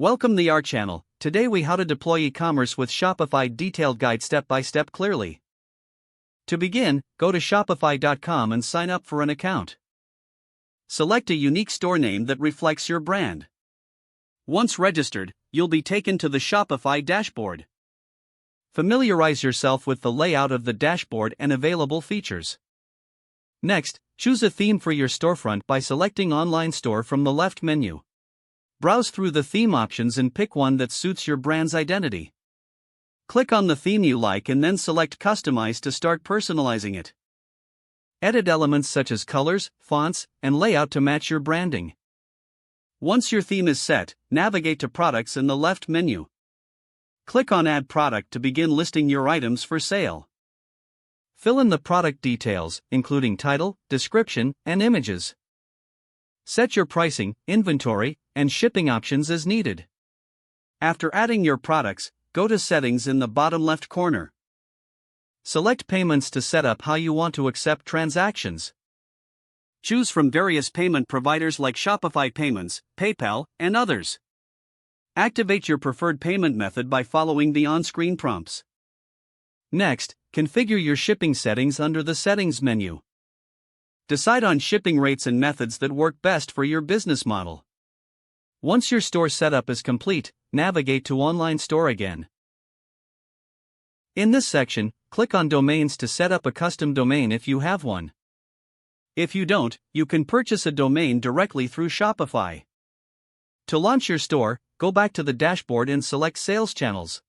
Welcome the our channel. Today we how to deploy e-commerce with Shopify detailed guide step by step clearly. To begin, go to shopify.com and sign up for an account. Select a unique store name that reflects your brand. Once registered, you'll be taken to the Shopify dashboard. Familiarize yourself with the layout of the dashboard and available features. Next, choose a theme for your storefront by selecting Online Store from the left menu. Browse through the theme options and pick one that suits your brand's identity. Click on the theme you like and then select Customize to start personalizing it. Edit elements such as colors, fonts, and layout to match your branding. Once your theme is set, navigate to Products in the left menu. Click on Add Product to begin listing your items for sale. Fill in the product details, including title, description, and images. Set your pricing, inventory, and shipping options as needed. After adding your products, go to Settings in the bottom left corner. Select Payments to set up how you want to accept transactions. Choose from various payment providers like Shopify Payments, PayPal, and others. Activate your preferred payment method by following the on-screen prompts. Next, configure your shipping settings under the Settings menu. Decide on shipping rates and methods that work best for your business model. Once your store setup is complete, navigate to Online Store again. In this section, click on Domains to set up a custom domain if you have one. If you don't, you can purchase a domain directly through Shopify. To launch your store, go back to the dashboard and select Sales Channels.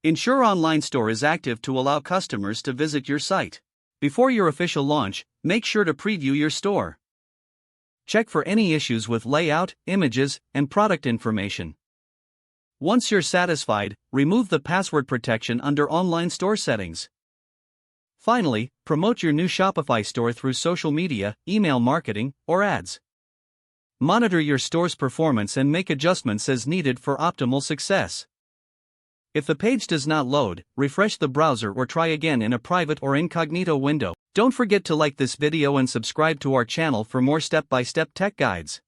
Ensure Online Store is active to allow customers to visit your site. Before your official launch, make sure to preview your store. Check for any issues with layout, images, and product information. Once you're satisfied, remove the password protection under Online Store settings. Finally, promote your new Shopify store through social media, email marketing, or ads. Monitor your store's performance and make adjustments as needed for optimal success. If the page does not load, refresh the browser or try again in a private or incognito window. Don't forget to like this video and subscribe to our channel for more step-by-step tech guides.